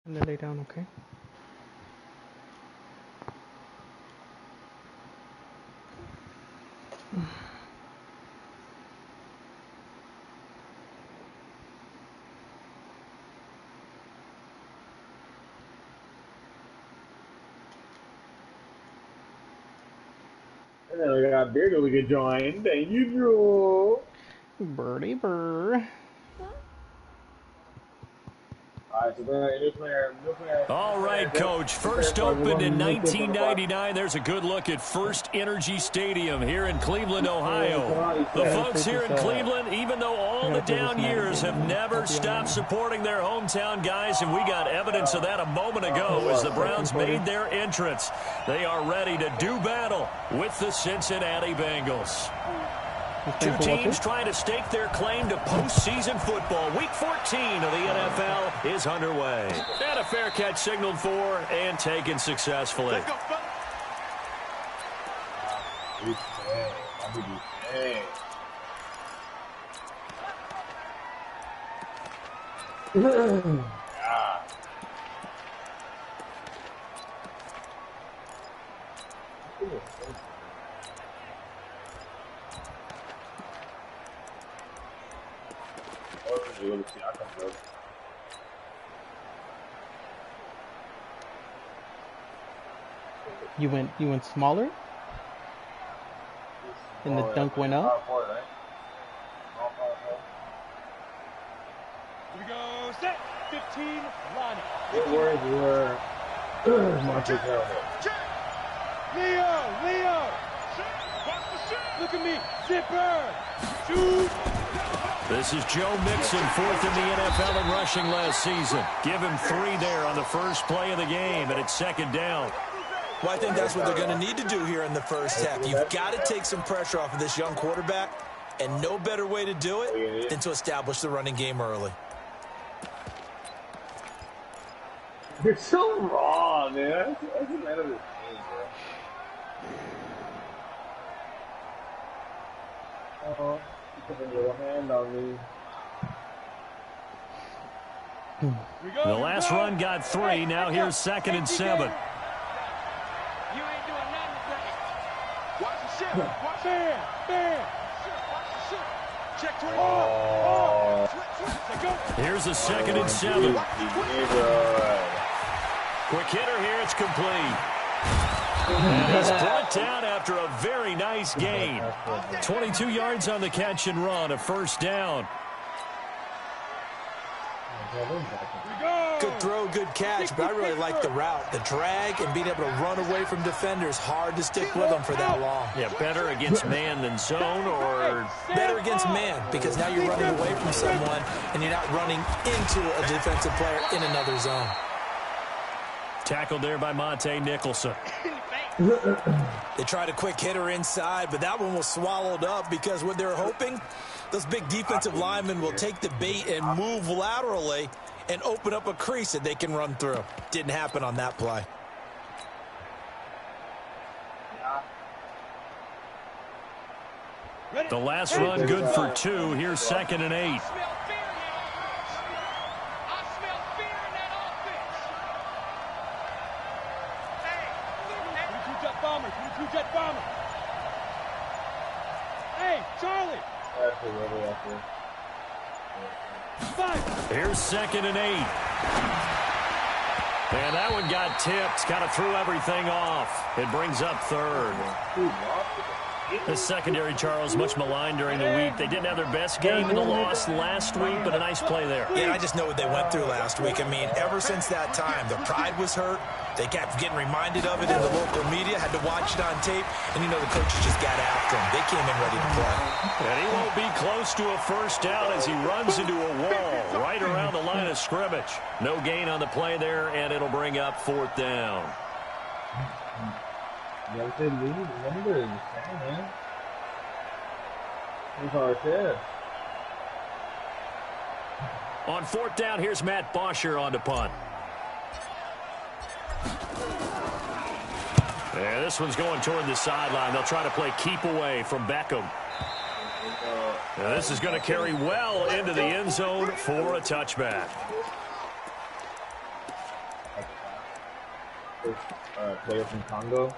And then lay down, okay? And then we got Beardo we could join. Thank you, Drew. Birdie burr. All right, Coach. First opened in 1999. There's a good look at First Energy Stadium here in Cleveland, Ohio. The folks here in Cleveland, even though all the down years, have never stopped supporting their hometown guys, and we got evidence of that a moment ago as the Browns made their entrance. They are ready to do battle with the Cincinnati Bengals. Two teams trying to stake their claim to postseason football. Week 14 of the NFL is underway. And a fair catch signaled for and taken successfully. You went smaller? And the dunk went up? Here we go, set, 15, line up. What words were Montreal? Leo! Look at me, zipper! Shoot! This is Joe Mixon, fourth in the NFL in rushing last season. Give him 3 there on the first play of the game, and it's second down. Well, I think that's what they're going to need to do here in the first half. You've got to take some pressure off of this young quarterback, and no better way to do it than to establish the running game early. You're so raw, man. That's the man of his game, bro. You put a little hand on me. The last run got 3. Now here's 2nd and 7. You ain't doing nothing today. Watch the ship. Watch bam. Watch the ship. Check 21. Here's a 2nd and 7. Quick hitter here. It's complete. And he's brought down after a very nice gain. 22 yards on the catch and run. A first down. Good throw, good catch, but I really like the route. The drag and being able to run away from defenders, hard to stick with them for that long. Yeah, better against man than zone, or better against man, because now you're running away from someone and you're not running into a defensive player in another zone. Tackled there by Monte Nicholson. They tried a quick hitter inside, but that one was swallowed up because what they're hoping, those big defensive linemen will take the bait and move laterally and open up a crease that they can run through. Didn't happen on that play. The last run good for 2. Here's 2nd and 8. Jet bomber. Hey, Charlie. Here's 2nd and 8. And that one got tipped. Kind of threw everything off. It brings up 3rd. This secondary, Charles, much maligned during the week. They didn't have their best game in the loss last week, but a nice play there. Yeah, I just know what they went through last week. I mean, ever since that time, their pride was hurt. They kept getting reminded of it in the local media, had to watch it on tape, and you know the coaches just got after him. They came in ready to play. And he won't be close to a first down as he runs into a wall right around the line of scrimmage. No gain on the play there, and it'll bring up 4th down. On 4th down, here's Matt Bosher on to punt. Yeah, this one's going toward the sideline. They'll try to play keep away from Beckham. Now this is going to carry well into the end zone for a touchback. this player from Congo.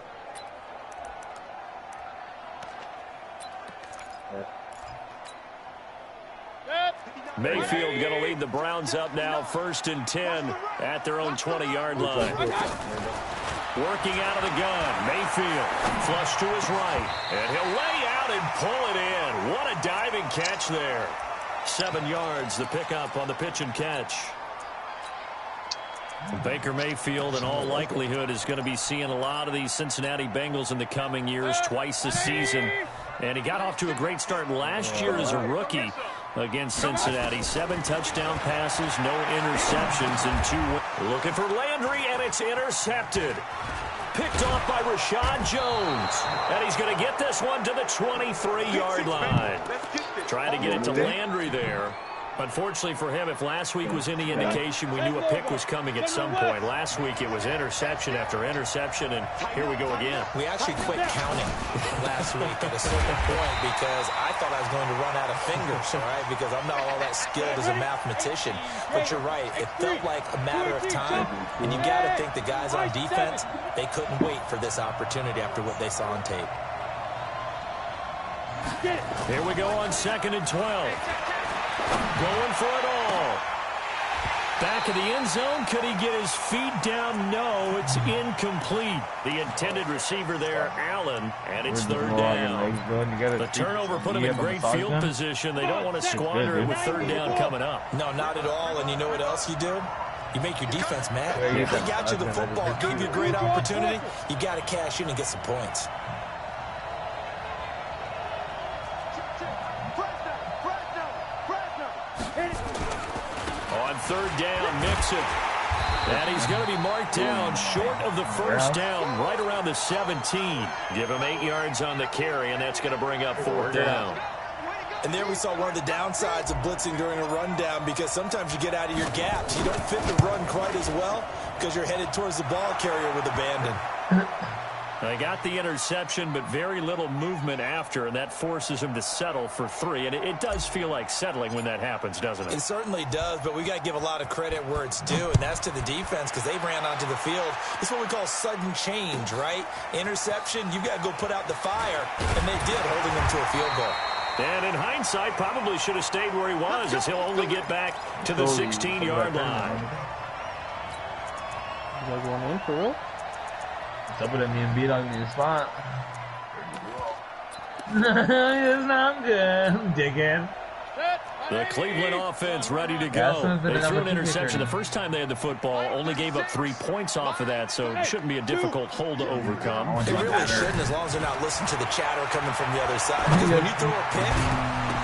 Mayfield going to lead the Browns up now, 1st and 10 at their own 20-yard line. Working out of the gun, Mayfield, flush to his right, and he'll lay out and pull it in. What a diving catch there. 7 yards, the pickup on the pitch and catch. Baker Mayfield, in all likelihood, is going to be seeing a lot of these Cincinnati Bengals in the coming years, twice this season. And he got off to a great start last year as a rookie against Cincinnati. 7 touchdown passes, no interceptions, and 2. Looking for Landry, and it's intercepted. Picked off by Rashad Jones. And he's going to get this one to the 23-yard line. Trying to get it to Landry there. Unfortunately for him, if last week was any indication, we knew a pick was coming at some point. Last week it was interception after interception, and here we go again. We actually quit counting last week at a certain point because I thought I was going to run out of fingers, all right, because I'm not all that skilled as a mathematician. But you're right. It felt like a matter of time, and you got to think the guys on defense, they couldn't wait for this opportunity after what they saw on tape. Here we go on 2nd and 12. Going for it all. Back of the end zone. Could he get his feet down? No, it's incomplete. The intended receiver there, Allen, and it's 3rd down. The turnover put him in great field position. They don't want to squander it with 3rd down coming up. No, not at all. And you know what else you do? You make your defense mad. They got you the football, gave you a great opportunity. You got to cash in and get some points. On 3rd down, Mixon. And he's going to be marked down short of the 1st down, right around the 17. Give him 8 yards on the carry, and that's going to bring up 4th down. And there we saw one of the downsides of blitzing during a rundown, because sometimes you get out of your gaps. You don't fit the run quite as well because you're headed towards the ball carrier with abandon. They got the interception, but very little movement after, and that forces him to settle for 3. And it does feel like settling when that happens, doesn't it? It certainly does, but we got to give a lot of credit where it's due, and that's to the defense, because they ran onto the field. It's what we call sudden change, right? Interception, you got to go put out the fire, and they did, holding them to a field goal. And in hindsight, probably should have stayed where he was, as he'll only get back to the 16-yard line. You guys want in for real? Double me and beat on the spot. It's not good. I'm digging. The Cleveland offense ready to go. They threw an interception the first time they had the football, only gave up 3 points off of that, so it shouldn't be a difficult hole to overcome. It really shouldn't, as long as they're not listening to the chatter coming from the other side. Because when you throw a pick,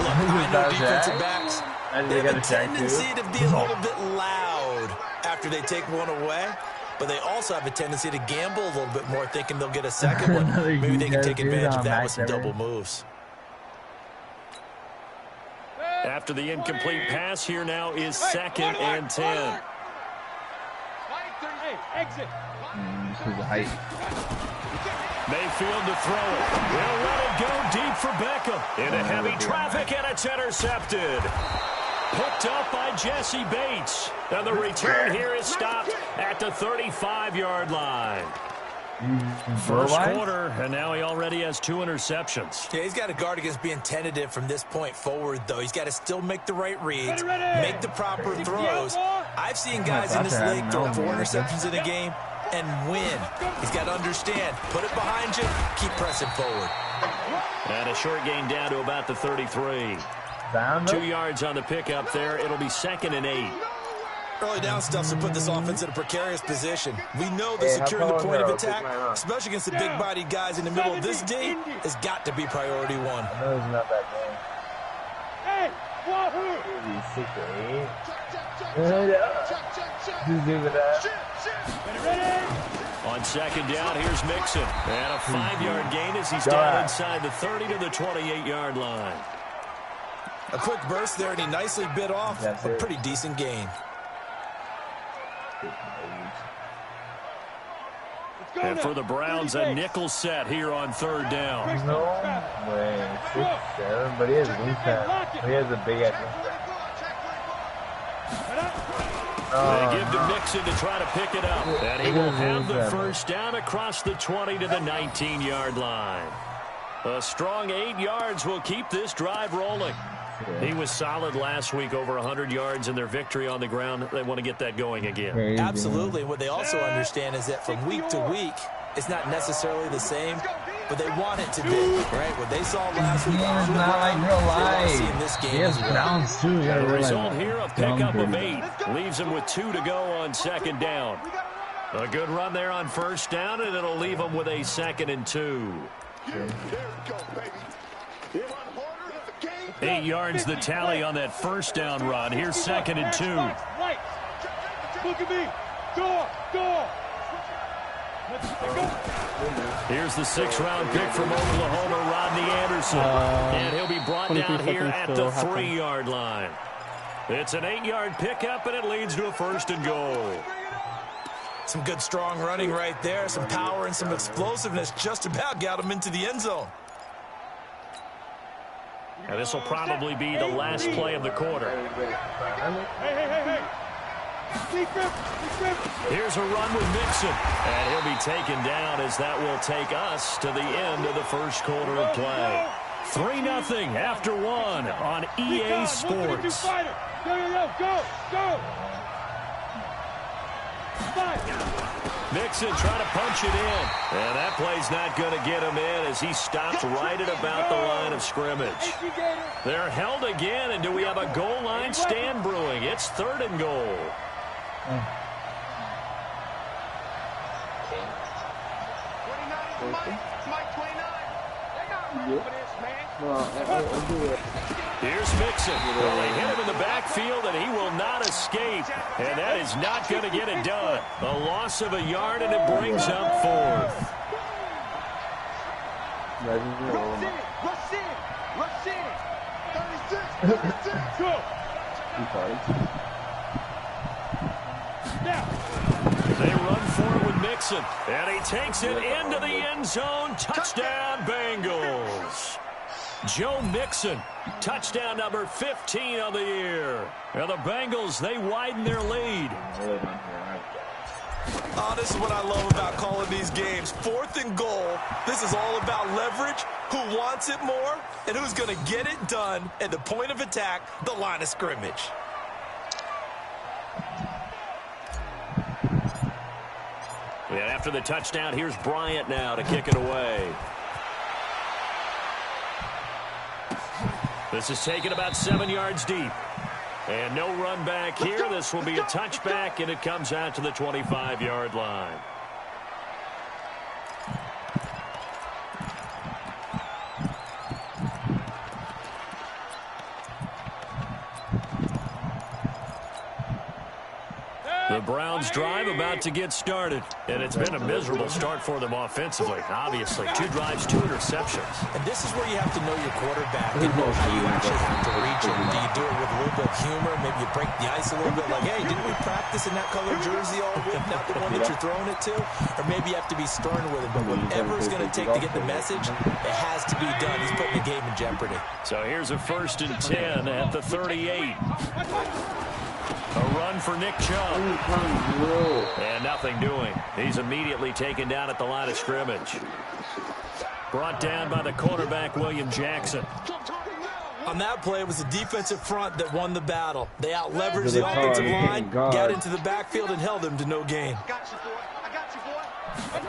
look, I know defensive backs, they have a tendency to be a little bit loud after they take one away. But they also have a tendency to gamble a little bit more, thinking they'll get a second one. Maybe they can take advantage of that with some double moves. After the incomplete pass, here now is 2nd and 10. Mayfield to throw it. He'll let it go deep for Beckham. Into heavy traffic, and it's intercepted. Picked up by Jesse Bates. And the return here is stopped at the 35-yard line. First quarter, and now he already has 2 interceptions. Yeah, he's got to guard against being tentative from this point forward, though. He's got to still make the right reads, make the proper throws. I've seen guys in this league throw 4 interceptions in a game and win. He's got to understand, put it behind you, keep pressing forward. And a short gain down to about the 33. 2 yards on the pickup there. It'll be 2nd and 8. Early down stuff to put this offense in a precarious position. We know that securing the point of attack, especially against the big-bodied guys in the middle of this D, has got to be priority 1. I know it's not that bad. Hey, wahoo! 6 On 2nd down, here's Mixon. And a 5-yard gain as he's down inside the 30 to the 28-yard line. A quick burst there, and he nicely bit off a pretty decent gain. And for the Browns, a nickel set here on 3rd down. No way. 6-7, but he has a wing set. He has a big ass wing set. They give to Mixon to try to pick it up. And he will have the first down across the 20 to the 19-yard line. A strong 8 yards will keep this drive rolling. He was solid last week, over 100 yards in their victory on the ground. They want to get that going again. Absolutely. What they also understand is that from week to week, it's not necessarily the same, but they want it to be, right? What they saw last week, It's not like real life. in this game. He has Browns too. The result here, a pickup of 8. Leaves them with 2 to go on second down. A good run there on first down, and it'll leave them with a 2nd and 2. 8 yards the tally on that first down run. Here's 2nd and 2. Right. Look at me. Go. Here's the 6th-round pick from Oklahoma, Rodney Anderson. And he'll be brought down here at the 3-yard line. It's an 8-yard pickup, and it leads to a 1st and goal. Some good, strong running right there. Some power and some explosiveness just about got him into the end zone. And this will probably be the last play of the quarter. Hey. Here's a run with Mixon. And he'll be taken down as that will take us to the end of the first quarter of play. 3-0 after 1 on EA Sports. Go. Mixon trying to punch it in. And that play's not going to get him in as he stopped right at about the line of scrimmage. They're held again, and do we have a goal line stand brewing? It's 3rd and goal. Here's Mixon. Well, they hit him in the backfield, and he will not escape. And that is not going to get it done. A loss of a yard, and it brings up 4th. Rush in. 36. Go. They run for it with Mixon, and he takes it into the end zone. Touchdown, Bengals. Joe Mixon, touchdown number 15 on the year. And the Bengals, they widen their lead. Oh, this is what I love about calling these games. 4th and goal. This is all about leverage, who wants it more, and who's going to get it done at the point of attack, the line of scrimmage. And after the touchdown, here's Bryant now to kick it away. This is taken about 7 yards deep. And no run back here. This will be a touchback, and it comes out to the 25-yard line. The Browns drive about to get started, and it's been a miserable start for them offensively. Obviously, 2 drives, 2 interceptions. And this is where you have to know your quarterback and know how you actually have to reach him. Do you do it with a little bit of humor? Maybe you break the ice a little bit, like, hey, didn't we practice in that colored jersey all week, not the one that you're throwing it to? Or maybe you have to be stern with him, but whatever it's going to take to get the message, it has to be done. He's putting the game in jeopardy. So here's a 1st and 10 at the 38. A run for Nick Chubb. And nothing doing. He's immediately taken down at the line of scrimmage. Brought down by the quarterback, William Jackson. On that play, it was the defensive front that won the battle. They out-leveraged the offensive line, got into the backfield, and held them to no gain.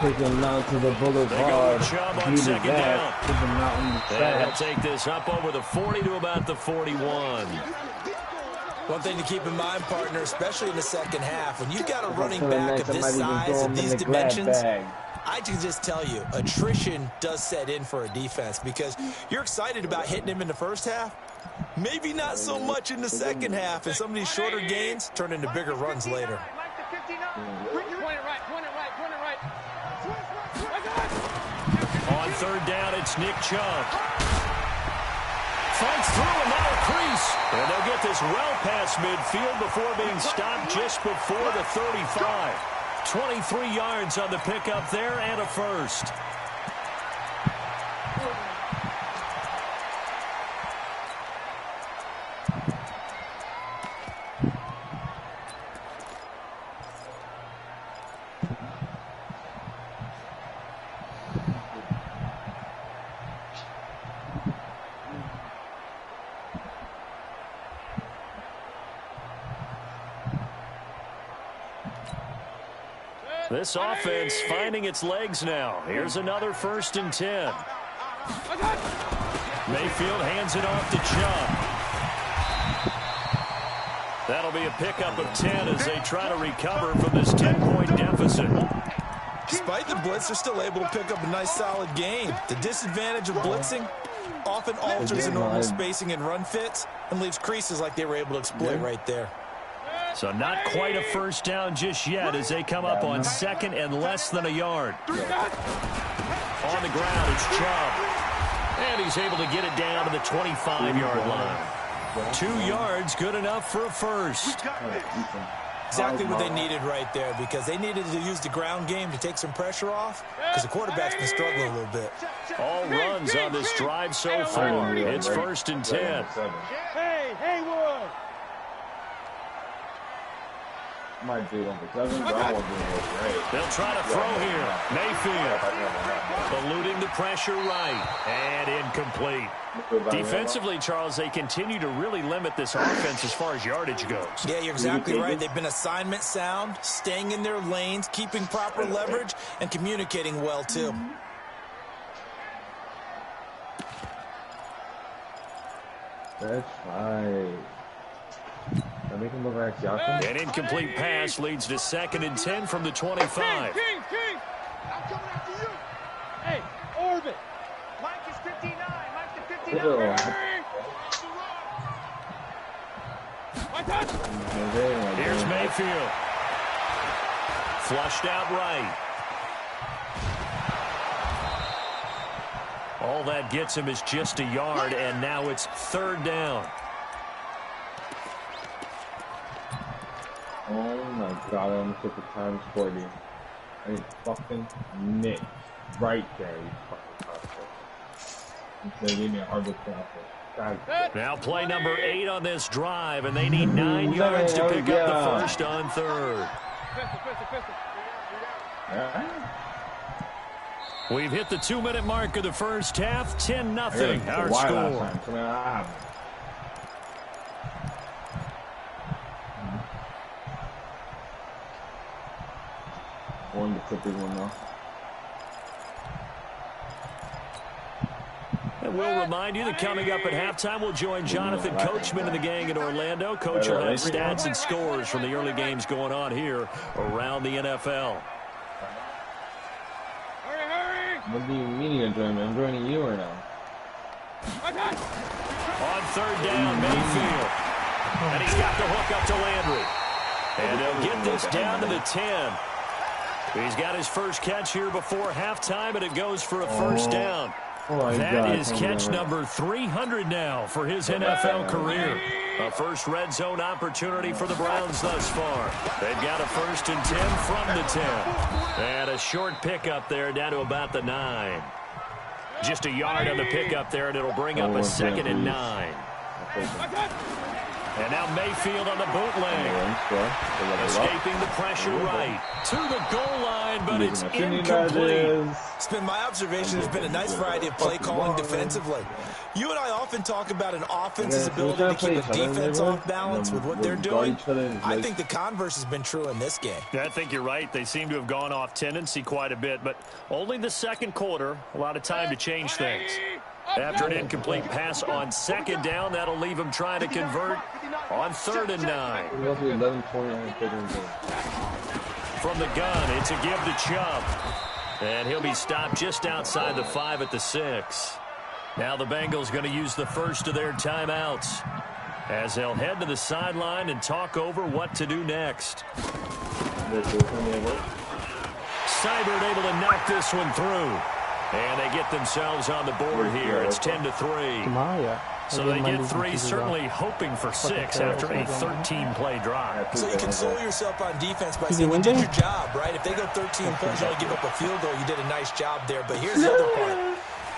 Take him down to the boulevard. They go with Chubb on 2nd down. Put him out on the And he'll take this up over the 40 to about the 41. One thing to keep in mind, partner, especially in the second half, when you've got a running back of this size and these dimensions, I can just tell you, attrition does set in for a defense because you're excited about hitting him in the first half. Maybe not so much in the second half, and some of these shorter gains turn into bigger runs later. On 3rd down, it's Nick Chubb. Fights through and now a crease. And they'll get this well past midfield before being stopped just before the 35. 23 yards on the pickup there and a 1st. This offense finding its legs now. Here's another 1st and 10. Mayfield hands it off to Chubb. That'll be a pickup of 10 as they try to recover from this 10-point deficit. Despite the blitz, they're still able to pick up a nice solid gain. The disadvantage of blitzing often alters the normal spacing and run fits and leaves creases like they were able to exploit right there. So not quite a 1st down just yet as they come up on 2nd and less than a yard. On the ground, it's Chubb. And he's able to get it down to the 25-yard line. 2 yards, good enough for a first. Exactly what they needed right there, because they needed to use the ground game to take some pressure off, because the quarterback's been struggling a little bit. All runs on this drive so far. It's 1st and 10. Hey, Haywood! Might do Uncle 7, but I won't do it great. They'll try to throw here. Mayfield eluding the pressure right and incomplete. Defensively, Charles, they continue to really limit this offense as far as yardage goes. Yeah, you're exactly right. They've been assignment sound, staying in their lanes, keeping proper leverage, and communicating well, too. That's right. Make him look like Siakam. An incomplete pass leads to 2nd and 10 from the 25. King! I'm coming after you! Hey, Orbit! Mike is 59! Mike is 59! My touch! Here's Mayfield. Flushed out right. All that gets him is just a yard, and now it's 3rd down. Oh my god, I almost took the times 40. I mean, fucking Nick. Right there, you fucking cockroach. They gave me a hard look process. Now play number 8 on this drive, and they need 9 yards to pick up the first on 3rd. We've hit the 2-minute mark of the first half. 10-0 our score. Going to clip one now. And we'll remind you that coming up at halftime, we'll join Jonathan Coachman and the gang in Orlando. Coach will have stats and scores from the early games going on here around the NFL. Hurry! What do you mean you're enjoying me? I'm joining you right now. On 3rd down, Mayfield. And he's got the hook up to Landry. And they'll get this down to the 10. He's got his first catch here before halftime, and it goes for a 1st down. That is catch number 300 now for his NFL career. A first red zone opportunity for the Browns thus far. They've got a 1st and 10 from the 10. And a short pickup there down to about the 9. Just a yard on the pickup there, and it'll bring up a 2nd and 9. And now Mayfield on the bootleg. Escaping the pressure right. To the goal line, but it's incomplete. It's been my observation. There's been a nice variety of play calling defensively. You and I often talk about an offense's ability to keep a defense off balance with what they're doing. I think the converse has been true in this game. I think you're right. They seem to have gone off tendency quite a bit, but only the 2nd quarter. A lot of time to change things. After an incomplete pass on 2nd down, that'll leave him trying to convert on 3rd and 9. From the gun, it's a give to Chubb. And he'll be stopped just outside the 5 at the 6. Now the Bengals going to use the first of their timeouts as they'll head to the sideline and talk over what to do next. Seibert able to knock this one through. And they get themselves on the board here. It's 10-3. So they get 3, certainly hoping for 6 after a 13-play drive. So you console yourself on defense by saying you did your job, right? If they go 13 plays, you only give up a field goal, you did a nice job there. But here's the other part.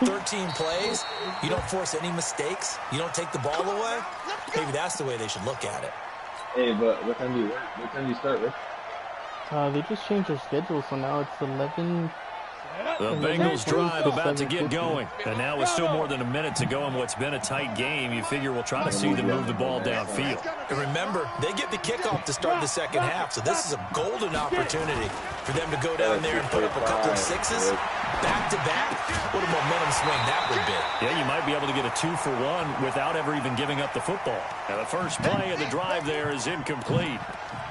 13 plays, you don't force any mistakes, you don't take the ball away. Maybe that's the way they should look at it. Hey, but what time do you start, Rick? They just changed their schedule, so now it's 11. The Bengals drive about to get going. And now with still more than a minute to go in what's been a tight game, you figure we'll try to see them move the ball downfield. And remember, they get the kickoff to start the second half, so this is a golden opportunity for them to go down there and put up a couple of sixes back-to-back. What a momentum swing that would be. Yeah, you might be able to get a 2-for-1 without ever even giving up the football. Now, the first play of the drive there is incomplete.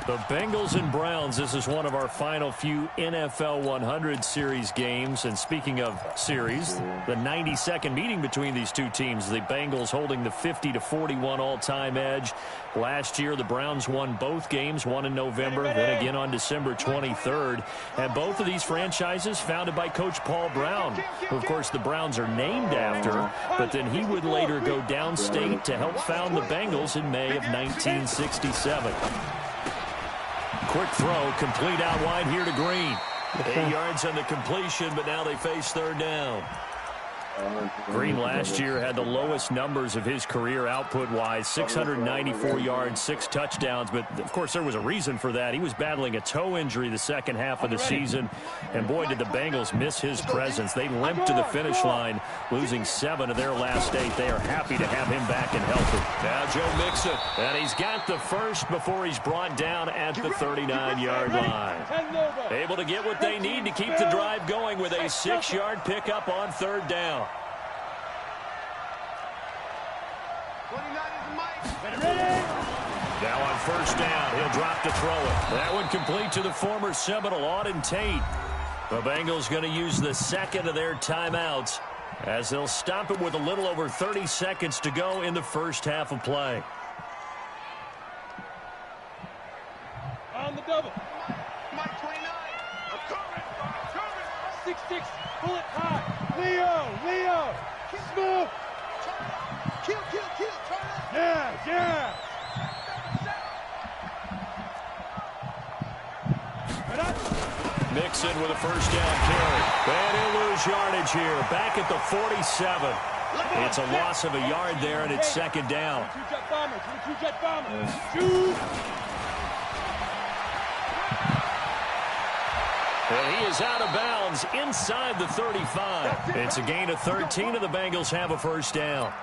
The Bengals and Browns, this is one of our final few NFL 100 series games. And speaking of series, the 92nd meeting between these two teams. The Bengals holding the 50-41 all-time edge. Last year, the Browns won both games, one in November, then again on December 23rd. And both of these franchises founded by Coach Paul Brown, who, of course, the Browns are named after. But then he would later go downstate to help found the Bengals in May of 1967. Quick throw, complete out wide here to Green. 8 yards on the completion, but now they face third down. Green last year had the lowest numbers of his career output-wise, 694 yards, 6 touchdowns. But, of course, there was a reason for that. He was battling a toe injury the second half of the season. And, boy, did the Bengals miss his presence. They limped to the finish line, losing 7 of their last 8. They are happy to have him back and healthy. Now Joe Mixon, and he's got the first before he's brought down at the 39-yard line. Able to get what they need to keep the drive going with a 6-yard pickup on third down. Now on first down, he'll drop to throw it. That one complete to the former Seminole, Auden Tate. The Bengals going to use the second of their timeouts as they'll stop it with a little over 30 seconds to go in the first half of play. On the double. Mike 29. I'm coming. 6-6. Pull it high. Leo. Smooth. Kill. Yeah. Mixon with a first down carry. And he'll lose yardage here. Back at the 47. It's a loss of a yard there, and it's second down. Two-jet bombers. And he is out of bounds inside the 35. It's a gain of 13, and the Bengals have a first down.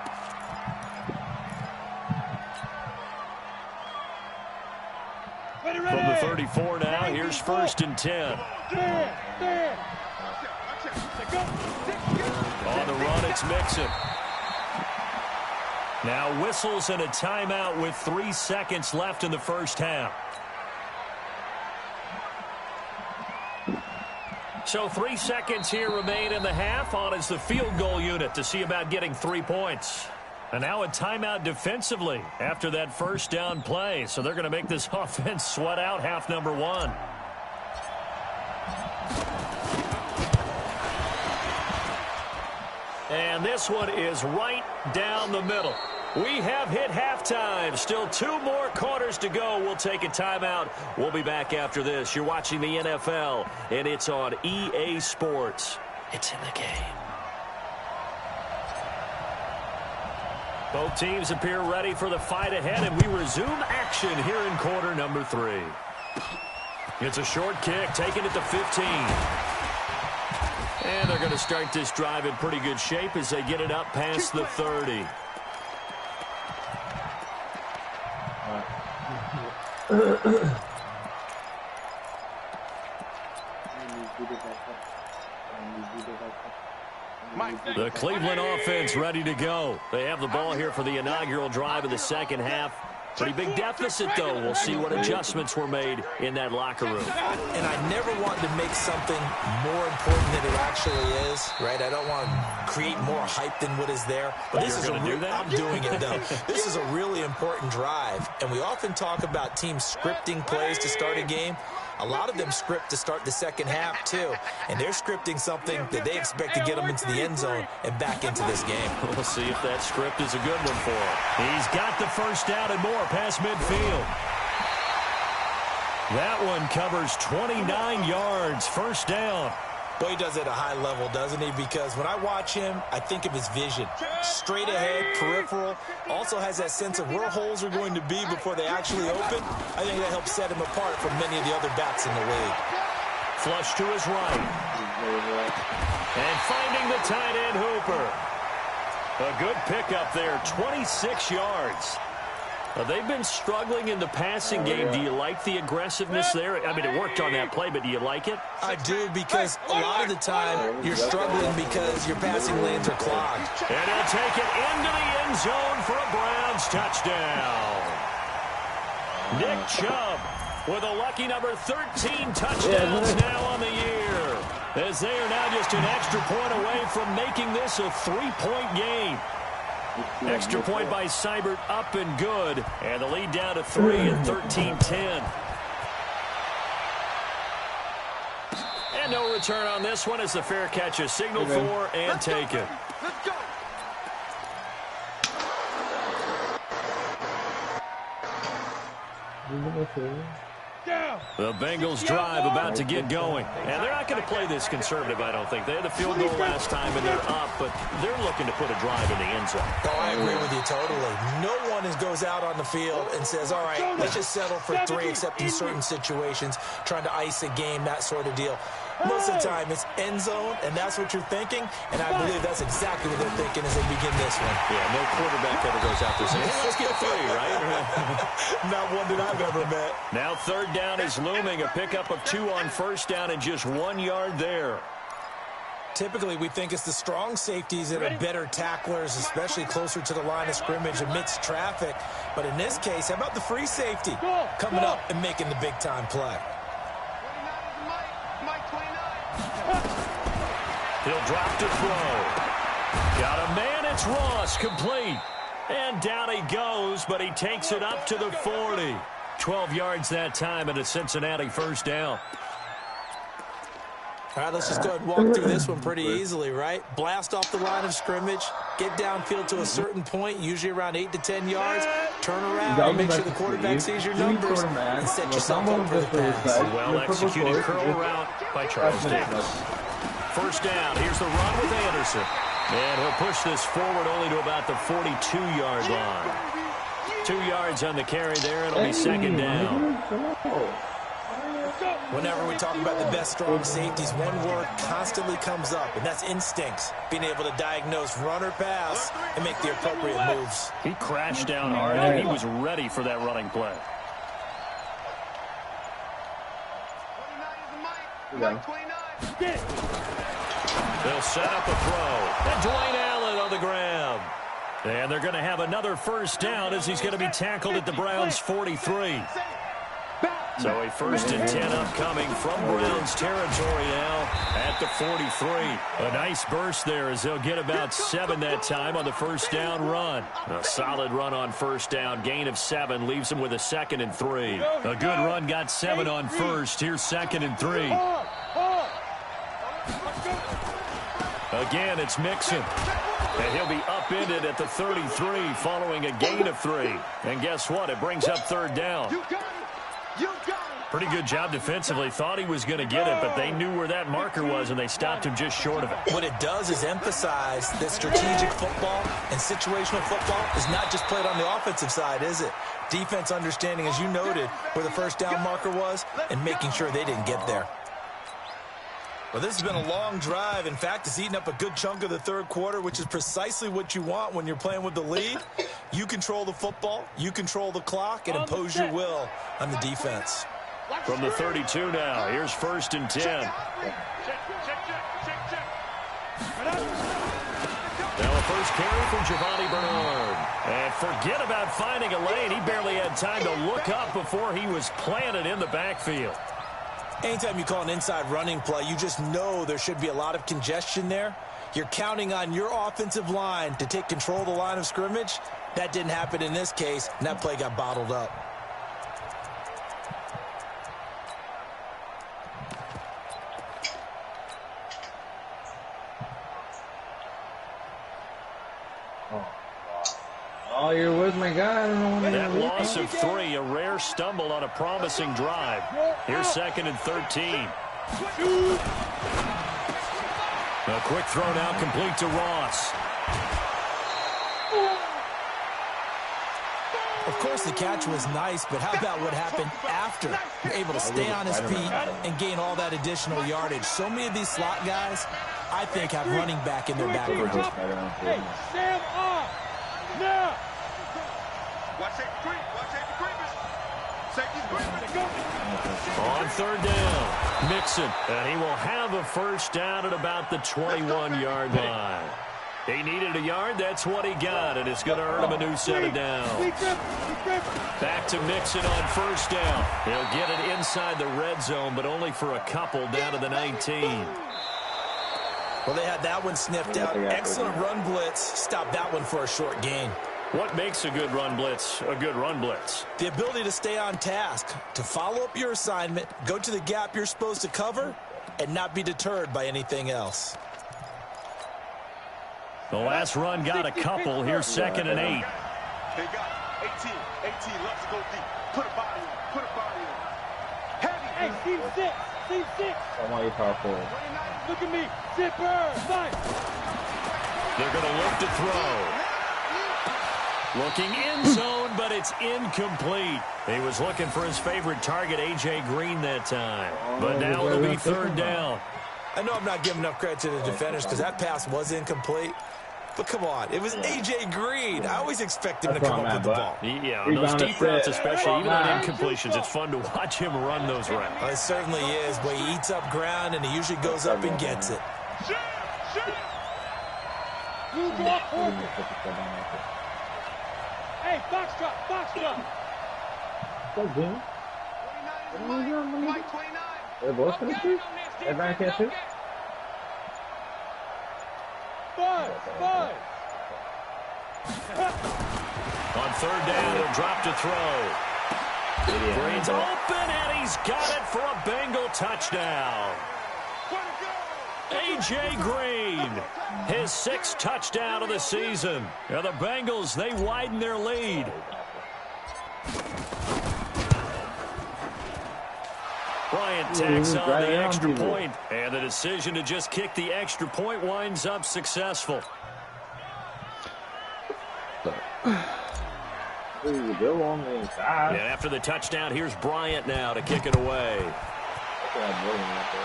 From the 34 now, here's first and 10. On the run, it's Mixon. Now whistles and a timeout with 3 seconds left in the first half. So 3 seconds here remain in the half. On is the field goal unit to see about getting 3 points. And now a timeout defensively after that first down play. So they're going to make this offense sweat out half number 1. And this one is right down the middle. We have hit halftime. Still 2 more quarters to go. We'll take a timeout. We'll be back after this. You're watching the NFL, and it's on EA Sports. It's in the game. Both teams appear ready for the fight ahead, and we resume action here in quarter number 3. It's a short kick, taken at the 15. And they're going to start this drive in pretty good shape as they get it up past the 30. The Cleveland offense ready to go. They have the ball here for the inaugural drive of the second half. Pretty big deficit, though. We'll see what adjustments were made in that locker room. And I never want to make something more important than it actually is, right? I don't want to create more hype than what is there. But this is I'm doing it, though. This is a really important drive. And we often talk about teams scripting plays to start a game. A lot of them script to start the second half, too. And they're scripting something that they expect to get them into the end zone and back into this game. We'll see if that script is a good one for him. He's got the first down and more past midfield. That one covers 29 yards. First down. Boy, he does it at a high level, doesn't he? Because when I watch him, I think of his vision. Straight ahead, peripheral. Also has that sense of where holes are going to be before they actually open. I think that helps set him apart from many of the other backs in the league. Flush to his right. And finding the tight end, Hooper. A good pickup there, 26 yards. They've been struggling in the passing game. Do you like the aggressiveness there? I mean, it worked on that play, but do you like it? I do, because a lot of the time you're struggling because your passing lanes are clogged. And he'll take it into the end zone for a Browns touchdown. Nick Chubb with a lucky number 13 touchdowns now on the year, as they are now just an extra point away from making this a 3-point game. Extra point by Seibert up and good. And the lead down to 3 at 13-10. And no return on this one as the fair catch is signaled for and taken. Let's go. The Bengals drive about to get going. And they're not going to play this conservative, I don't think. They had the field goal last time, and they're up, but they're looking to put a drive in the end zone. Oh, I agree with you totally. No one goes out on the field and says, all right, let's just settle for 3, except in certain situations, trying to ice a game, that sort of deal. Most of the time, it's end zone, and that's what you're thinking, and I believe that's exactly what they're thinking as they begin this one. Yeah, no quarterback ever goes out there saying, hey, let's get 3, right? Not one that I've ever met. Now third down is looming, a pickup of 2 on first down and just 1 yard there. Typically, we think it's the strong safeties that are better tacklers, especially closer to the line of scrimmage amidst traffic. But in this case, how about the free safety coming up and making the big-time play? He'll drop to throw. Got a man, it's Ross, complete. And down he goes, but he takes it up to the 40. 12 yards that time and a Cincinnati first down. All right, let's just go ahead and walk through this one pretty easily, right? Blast off the line of scrimmage, get downfield to a certain point, usually around 8 to 10 yards, turn around and make sure the quarterback sees your numbers and set yourself up for the pass. Well-executed curl route by Charles Davis. First down, here's the run with Anderson. And he'll push this forward only to about the 42-yard line. 2 yards on the carry there, it'll be second down. Whenever we talk about the best strong safeties, one word constantly comes up, and that's instincts. Being able to diagnose run or pass and make the appropriate moves. He crashed down hard, and he was ready for that running play. They'll set up a throw. And Dwayne Allen on the ground. And they're going to have another first down as he's going to be tackled at the Browns' 43. So a 1st and 10 upcoming from Browns territory now at the 43. A nice burst there as they'll get about 7 that time on the first down run. A solid run on first down. Gain of 7 leaves them with a 2nd and 3. A good run got 7 on first. Here's 2nd and 3. Again, it's Mixon. And he'll be upended at the 33 following a gain of 3. And guess what? It brings up 3rd down. Pretty good job defensively. Thought he was going to get it, but they knew where that marker was, and they stopped him just short of it. What it does is emphasize that strategic football and situational football is not just played on the offensive side, is it? Defense understanding, as you noted, where the first down marker was and making sure they didn't get there. Well, this has been a long drive. In fact, it's eaten up a good chunk of the third quarter, which is precisely what you want when you're playing with the lead. You control the football, you control the clock, and impose your will on the defense. From the 32 now, here's 1st and 10. Now a first carry from Giovanni Bernard. And forget about finding a lane. He barely had time to look up before he was planted in the backfield. Anytime you call an inside running play, you just know there should be a lot of congestion there. You're counting on your offensive line to take control of the line of scrimmage. That didn't happen in this case, and that play got bottled up. Oh, you're with my guy. I don't know that loss of 3, a rare stumble on a promising drive. Here's 2nd and 13. A quick throw now complete to Ross. Of course, the catch was nice, but how about what happened after? You're able to stay on his feet and gain all that additional yardage. So many of these slot guys, I think, have running back in their background. Hey, Sam off! Now! Watch safety creep. Watch safety creepers. Safety's creepers. On third down, Mixon. And he will have a first down at about the 21-yard line. He needed a yard. That's what he got, and it's going to earn him a new set of downs. Back to Mixon on first down. He'll get it inside the red zone, but only for a couple down to the 19. Well, they had that one sniffed out. Excellent run blitz. Stopped that one for a short gain. What makes a good run blitz a good run blitz? The ability to stay on task, to follow up your assignment, go to the gap you're supposed to cover, and not be deterred by anything else. The last run got a couple. Here's 2nd and 8. They got 18. 18 loves to go deep. Put a body on. Put a body on. Heavy. Hey, C6. C6. I want you powerful. Look at me. Zipper. Nice. They're going to look to throw. Looking in zone, but it's incomplete. He was looking for his favorite target, A.J. Green, that time. But now it'll be third down. I know I'm not giving enough credit to the defenders because that pass was incomplete. But come on, it was A.J. Green. I always expect him to come up with the ball. Yeah, on those deep routes especially, even on incompletions, it's fun to watch him run those routes. It certainly is, but he eats up ground, and he usually goes up and gets it. Hey, box drop, box drop. What's up, Jimmy? They're both for the street? Everybody can't shoot? Five. On third down, he'll drop to throw. Green's open, and he's got it for a Bengal touchdown. A.J. Green, his 6th touchdown of the season. Now the Bengals, they widen their lead. Bryant tacks on the extra point, and the decision to just kick the extra point winds up successful. Ooh, go on the inside. And after the touchdown, here's Bryant now to kick it away. Come on, baby, let's go.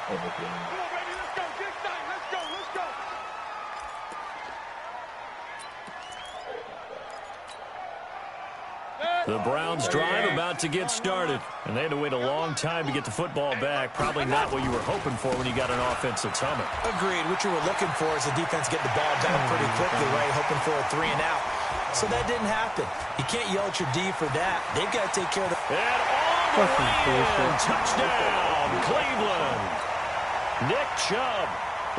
Get tight. Let's go. The Browns drive about to get started, and they had to wait a long time to get the football back. Probably not what you were hoping for when you got an offense that's humming. Agreed. What you were looking for is the defense get the ball back pretty quickly, right? Hoping for a 3 and out. So that didn't happen. You can't yell at your D for that. They've got to take care of the... And all the way in. Touchdown, Cleveland. Nick Chubb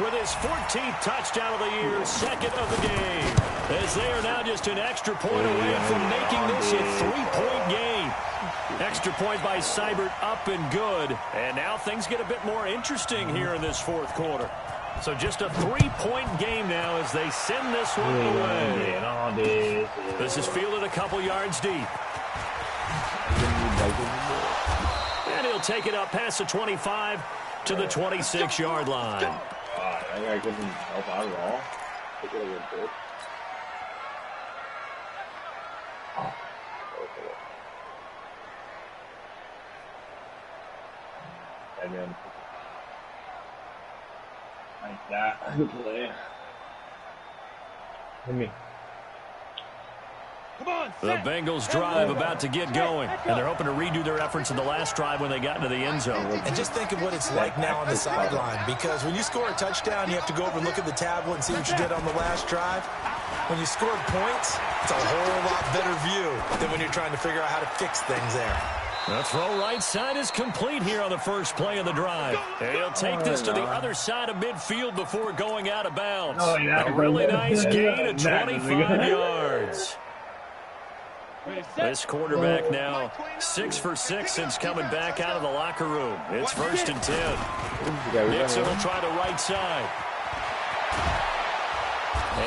with his 14th touchdown of the year, 2nd of the game. As they are now just an extra point away from making this a 3-point game. Extra point by Seibert, up and good. And now things get a bit more interesting here in this 4th quarter. So just a 3-point game now as they send this one away. This is fielded a couple yards deep. And he'll take it up past the 25 to the 26-yard line. I gotta give him help out at all. Take it a little bit. And then like that. Good play. Hit me. Come on, the Bengals drive about to get going, and they're hoping to redo their efforts in the last drive when they got into the end zone. And just think of what it's like now on the sideline, because when you score a touchdown, you have to go over and look at the tablet and see what you did on the last drive. When you scored points, it's a whole lot better view than when you're trying to figure out how to fix things there. The throw right side is complete here on the first play of the drive. And he'll take this to the other side of midfield before going out of bounds. A really nice gain of 25 yards. This quarterback now 6 for 6 since coming back out of the locker room. It's 1st and 10. Nixon will try the right side.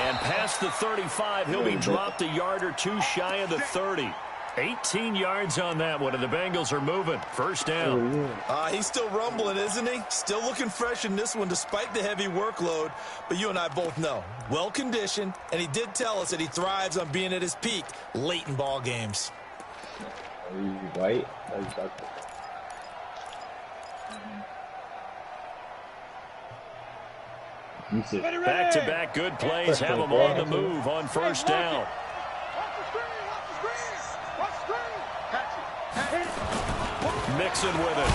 And past the 35, he'll be dropped a yard or two shy of the 30. 18 yards on that one, and the Bengals are moving. First down. He's still rumbling, isn't he? Still looking fresh in this one despite the heavy workload. But you and I both know, well-conditioned, and he did tell us that he thrives on being at his peak late in ball games. White? Back-to-back good plays have them on the move on first down. Mixon with it.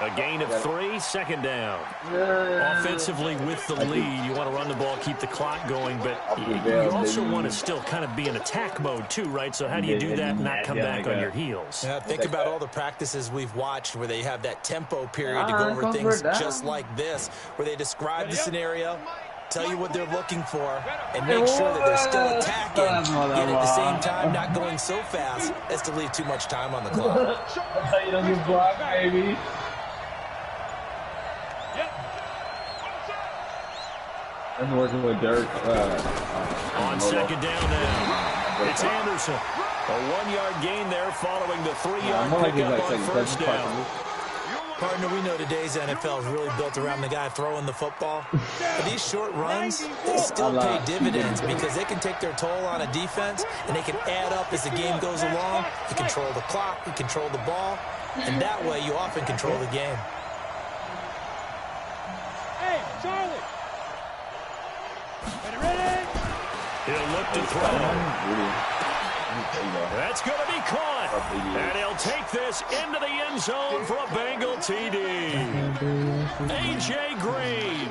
A gain of 3, second down. Offensively with the lead, you want to run the ball, keep the clock going, but you also want to still kind of be in attack mode too, right? So how do you do that and not come back on your heels? Yeah, think about all the practices we've watched where they have that tempo period to go over things just like this, where they describe the scenario, tell you what they're looking for, and make sure that they're still attacking, yet at the same time not going so fast as to leave too much time on the clock. He doesn't block, baby. I'm working with Dirk. On second down now, it's Anderson. A 1-yard gain there following the 3-yard pickup on first down. Partner, we know today's NFL is really built around the guy throwing the football. But these short runs, they still pay dividends because they can take their toll on a defense, and they can add up as the game goes along. You control the clock, you control the ball, and that way you often control the game. Hey, Charlie! Ready? He'll look to throw. That's going to be caught. And he'll take this into the end zone for a Bengal TD. A.J. Green,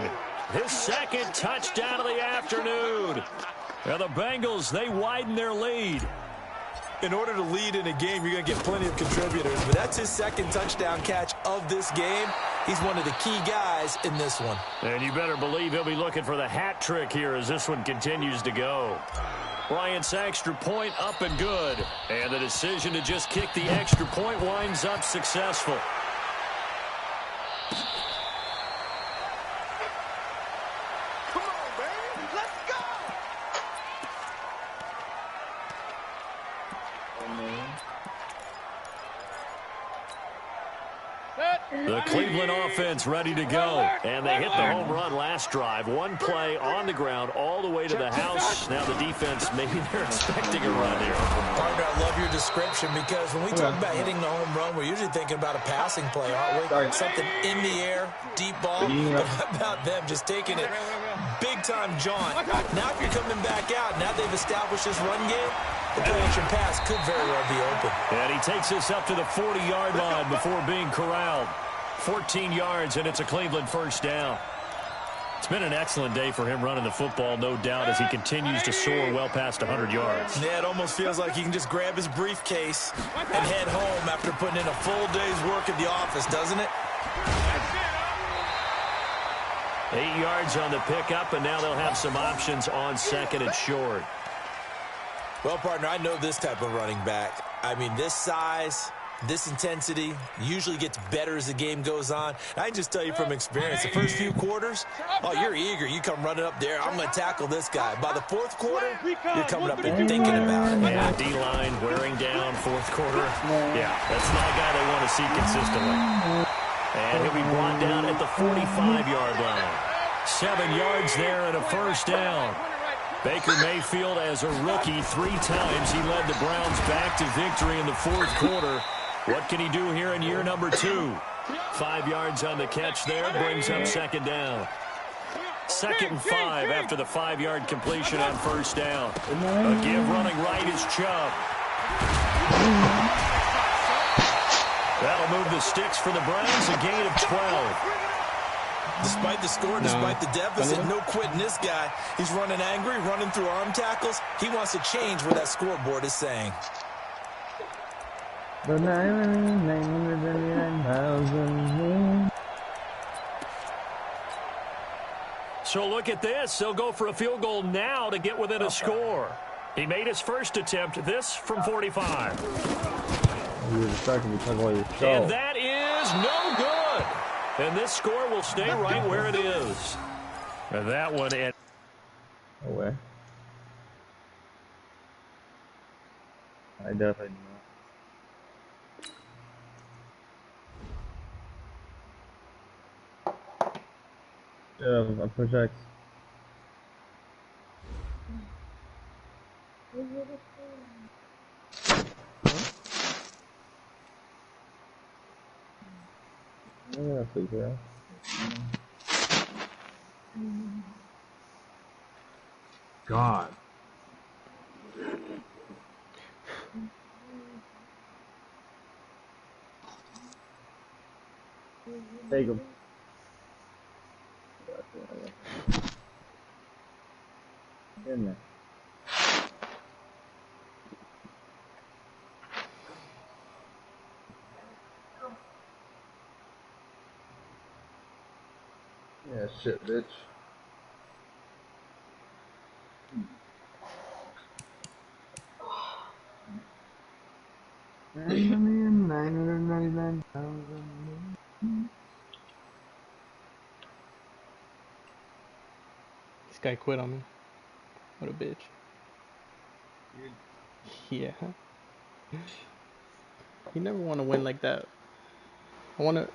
his second touchdown of the afternoon. Now the Bengals, they widen their lead. In order to lead in a game, you're going to get plenty of contributors, but that's his second touchdown catch of this game. He's one of the key guys in this one. And you better believe he'll be looking for the hat trick here as this one continues to go. Bryant's extra point up and good. And the decision to just kick the extra point winds up successful. Come on, baby. Let's go. The Cleveland offense ready to go. And they hit the home run last drive. One play on the ground all the way to the house. Now the defense, maybe they're expecting a run here. Partner, I love your description because when we talk about hitting the home run, we're usually thinking about a passing play, aren't we? Something in the air, deep ball. But how about them just taking it big-time jaunt? Now if you're coming back out, now they've established this run game, the play-action pass could very well be open. And he takes this up to the 40-yard line before being corralled. 14 yards, and it's a Cleveland first down. It's been an excellent day for him running the football, no doubt, as he continues to soar well past 100 yards. Yeah, it almost feels like he can just grab his briefcase and head home after putting in a full day's work at the office, doesn't it? 8 yards on the pickup, and now they'll have some options on second and short. Well, partner, I know this type of running back. I mean, this size, this intensity usually gets better as the game goes on. I can just tell you from experience, the first few quarters, oh, you're eager. You come running up there, I'm going to tackle this guy. By the fourth quarter, you're coming up and thinking about it. Yeah, D-line wearing down fourth quarter. Yeah, that's not a guy they want to see consistently. And he'll be brought down at the 45-yard line. 7 yards there and a first down. Baker Mayfield, as a rookie, 3 times he led the Browns back to victory in the fourth quarter. What can he do here in year number 2? 5 yards on the catch there, brings up second down. 2nd and 5 after the 5-yard completion on first down. A give running right is Chubb. That'll move the sticks for the Browns, a gain of 12. Despite the score, despite the deficit, no quitting this guy. He's running angry, running through arm tackles. He wants to change what that scoreboard is saying. So look at this. They'll go for a field goal now to get within a score. He made his first attempt, this from 45. And that is no good. And this score will stay right where it is. And that one. Away. I definitely do not. Yeah, I push X. Yeah, sleep here. God. Take him. In there. Yeah, shit, bitch. $9,999,000. This guy quit on me. What a bitch. Yeah. You never want to win like that. I want to